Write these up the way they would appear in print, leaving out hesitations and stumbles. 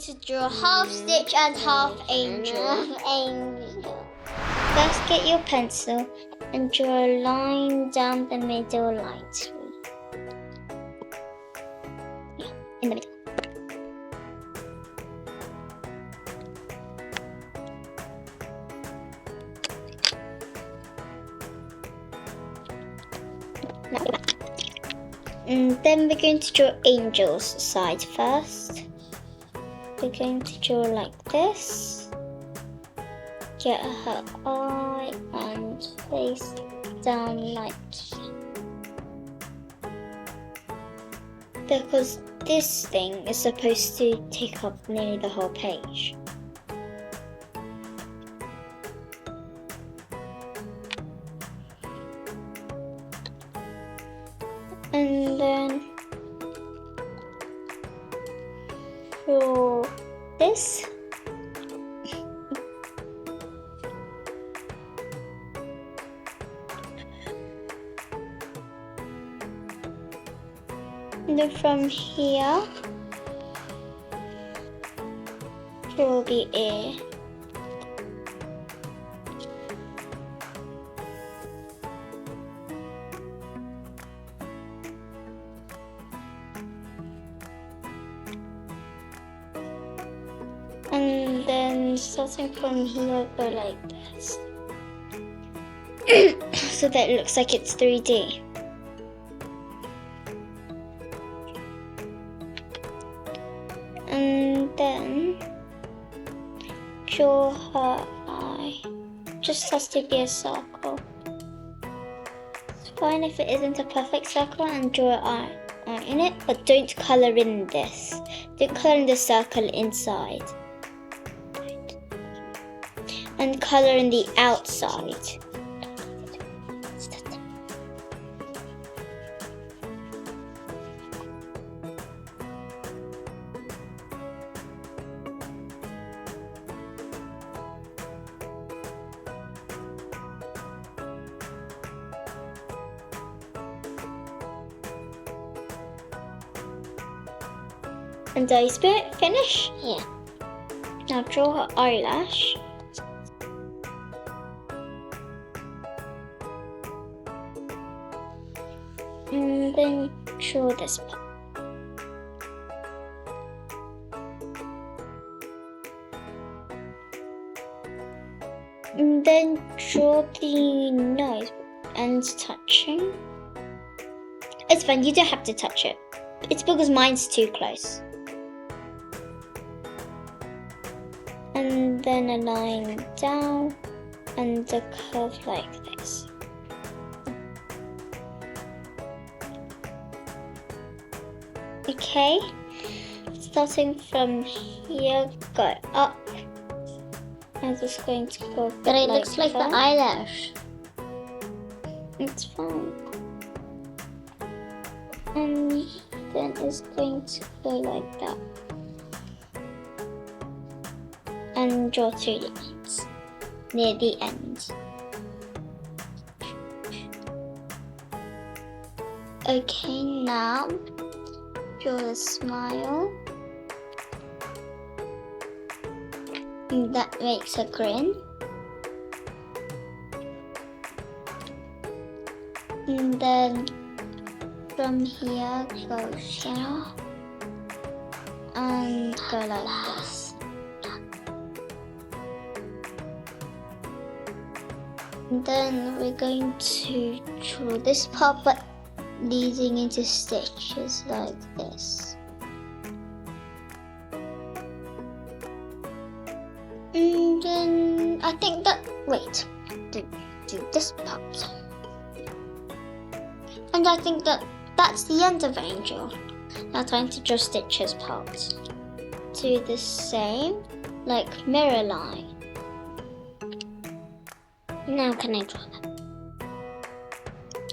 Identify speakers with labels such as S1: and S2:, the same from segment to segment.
S1: to draw half stitch and half angel. First, get your pencil and draw a line down the middle lightly. Yeah, in the middle. And then we're going to draw Angel's side first. We're going to draw like this. Get her eye and face down like that. Because this thing is supposed to take up nearly the whole page. And then draw this. And then from here, draw the ear. And then starting from here, go like this. So that it looks like it's 3D. And then draw her eye. Just has to be a circle. It's fine if it isn't a perfect circle and draw an eye in it, but don't colour in this. Don't colour in the circle inside. And colour in the outside. And are you finished? Yeah. Now draw her eyelash. And then draw this part. And then draw the nose and touching. It's fine, you don't have to touch it. It's because mine's too close. And then a line down and a curve like this. Okay, starting from here, go up. I'm just going to go.
S2: But it looks like the eyelash.
S1: It's fine. And then it's going to go like that. And draw 2 lines near the end. Okay, now draw a smile. And that makes a grin. And then from here, go here. And go like this. And then we're going to draw this part, but leading into stitches like this. And then I think that, wait, do this part. And I think that's the end of Angel. Now time to draw stitches part. Do the same, like mirror line. Now can I draw that?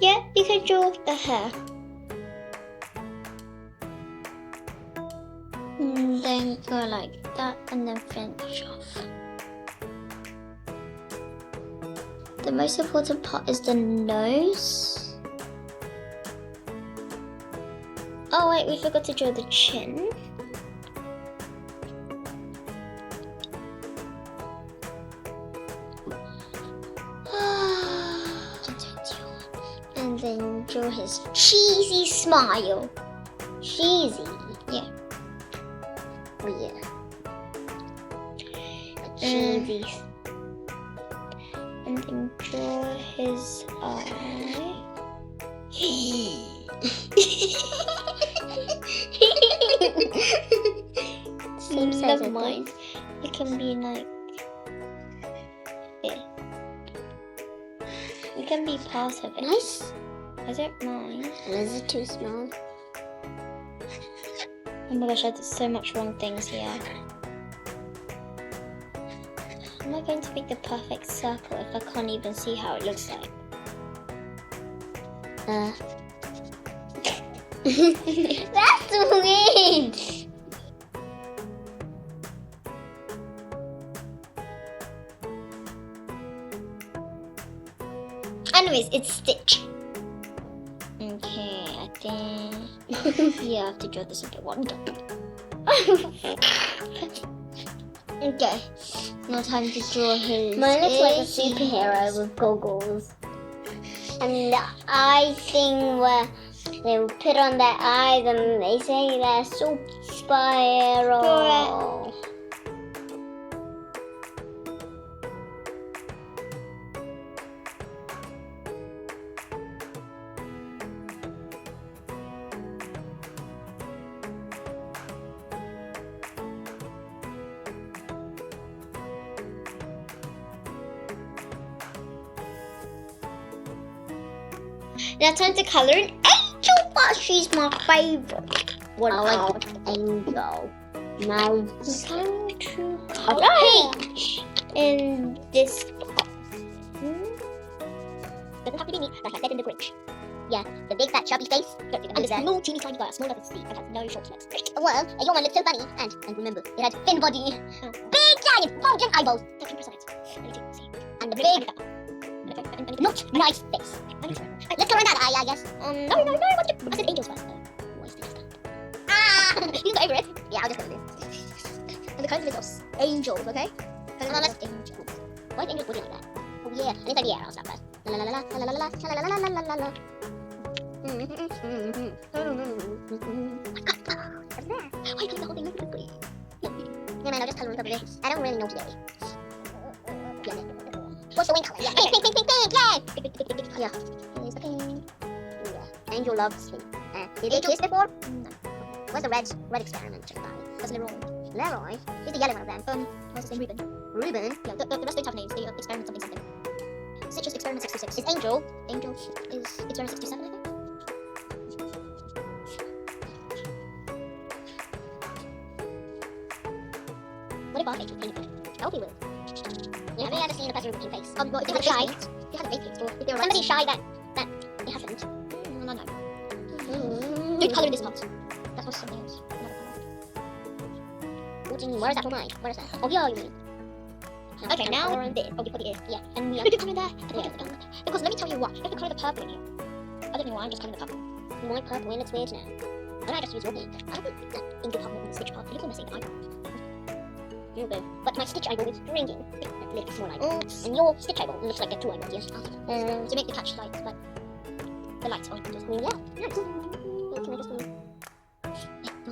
S1: Yeah, you can draw the hair. And then go like that and then finish off. The most important part is the nose. Oh wait, we forgot to draw the chin.
S2: his cheesy smile. Cheesy.
S1: Yeah.
S2: Oh yeah. Cheesy.
S1: And then draw his eye.
S2: Same size,
S1: Never
S2: I
S1: mind.
S2: think.
S1: It can be like this. It can be part of it.
S2: Nice.
S1: I don't mind.
S2: Is it too small?
S1: Oh my gosh, I did so much wrong things here. How am I going to make the perfect circle if I can't even see how it looks like?
S2: That's weird.
S1: Anyways, it's Stitch. Okay, I think you have to draw this a bit longer. Okay, now time to draw his.
S2: Mine looks like a
S1: ears.
S2: superhero with goggles. And the eye thing where they will put on their eyes and they say they're so spiral.
S1: Now time to color an angel, but she's my favorite.
S2: What I like angel. Now
S1: Time to
S2: a
S1: color
S2: peach.
S1: in this.
S2: Doesn't have to be me, like I said in the Grinch. Yeah, the big fat chubby face. And the small teeny tiny girl, small enough to see, and has no short legs. Well, your one looked so funny, and remember, it had thin body, big giant bulging eyeballs, and the big, not nice face. Let's go on that eye, I guess. No, I said angels first. What's this? You go over it. Yeah, I'll just go with this. And the colors of this angels, okay? Colors of angels. Why is angels body like that? Oh yeah, and inside the air, I'll start first. La la la la la la la la la la la la la. What's that? Why can't the whole thing look pretty? Yeah, man, I'll just color on top of this. I don't really know today. Yeah. What's the wing color? Yeah, pink, yeah! Yeah. Here's the pink. Yeah. Angel loves pink. Did they kiss before? No. Where's the red experiment? That's Leroy. Leroy? Who's the yellow one of them? What's his name? Reuben? Yeah, the rest don't have names. They experiment something. Stitch is experiment 66. Is Angel is experiment 67, I think? What if our face was painted? I'll be with. Yeah, have you ever seen a person with a pink face? Well, if they were shy, if they had a fake face, or if they were somebody shy that it hasn't. No. Don't colour in this part. That was something else. What do you mean? Where is that for mine? Where is that? Oh, here you mean. Okay, now this. Oh, you put the ear. Yeah. And we have to colour there. Because let me tell you what, you have to colour the purple in here. I don't know why, I'm just colouring the purple. My purple in, it's weird now. Why don't I just use your pink? I don't think that ink department in the stitch part. It looks almost like an eyeball. Okay. But my stitch eyeball is shrinking. A little small eyeball. And your stitch eyeball looks like a two eyeballs, yes. To make the catch lights, but the lights on just nice. Can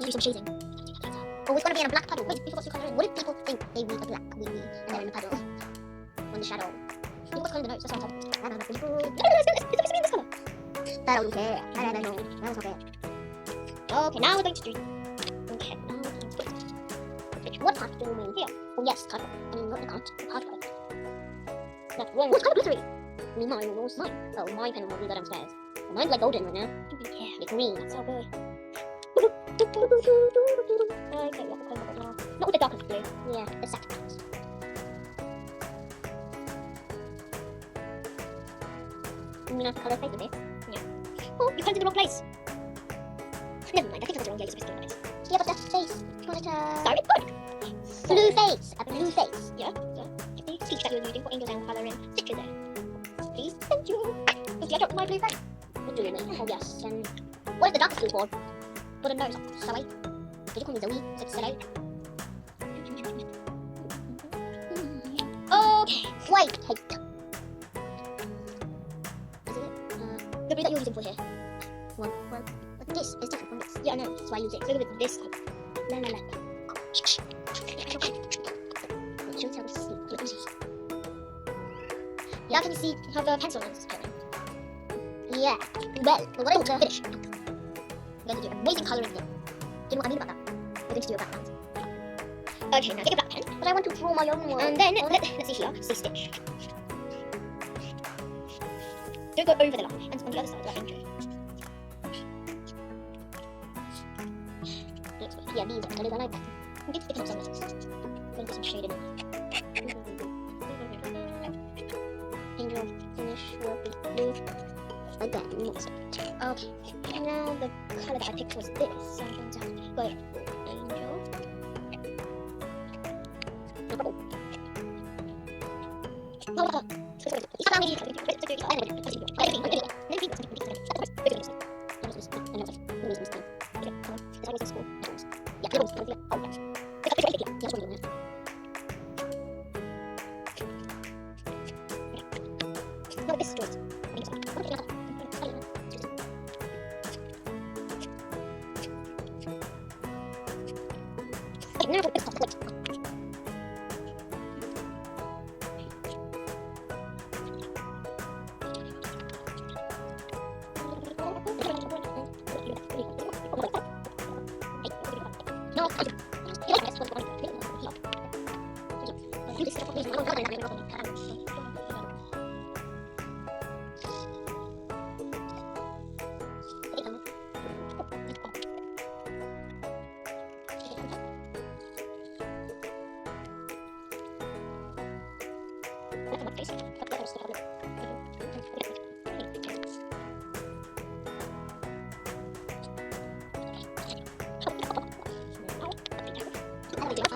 S2: I just do some shading? Oh, it's gonna be in a black puddle. Wait, we forgot to colour in. What if people think they read a black wee and they're in the puddle? On the shadow. You forgot to colour the notes, that's what I'm talking about. No, it's supposed to be in this colour. I don't care. I don't know. That's okay. Okay, now we're going to do. Okay, now we're going to do. What part do we mean here? Oh yes, colour. I mean, not the count, the part right. That's wrong. What colour glittery? I mean, mine or yours? Mine. Oh, my pen will be that downstairs. Mine's like golden right now. Yeah, it's green. That's so good. Okay, we have to colour it now. Not with the darkest blue. Yeah, the second part. You mean I have to colour face with this? Yeah. Oh, you colored in the wrong place. Never mind, I think I was wrong. Yeah, you're supposed to colour this. Yeah, but the face. Sorry, good. Blue face. A blue face. Yeah. The speech that you're using for angels and colour in stitches there. Please, thank you. Okay, I dropped my blue face. What do you mean? Oh yes. What is the darkest blue for? For the nose. Zoe. Did you call me Zoe? Okay. White. Is it? The blue that you're using for here. Well, but this is different from this. Yeah, I know. That's why I use it. So with this. La la la. Show tell this. Now can you see how the pencil is going? Yeah. Well, what I want to finish. I'm going to do amazing colouring here. Do you know what I mean about that? We're going to do a background. Okay, now get a black pen. But I want to draw my own one. And then, let's see here, see stitch. Don't go over the line, and on the other side, like entry. Yeah, these are the colours I like. I'm going to stick them somewhere. I'm going to put some shade in it. Angel, finish, will be blue. Again, okay, now the colour that I picked was this, so I'm going to go angel.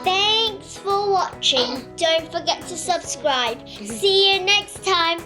S1: Thanks for watching. Don't forget to subscribe. See you next time.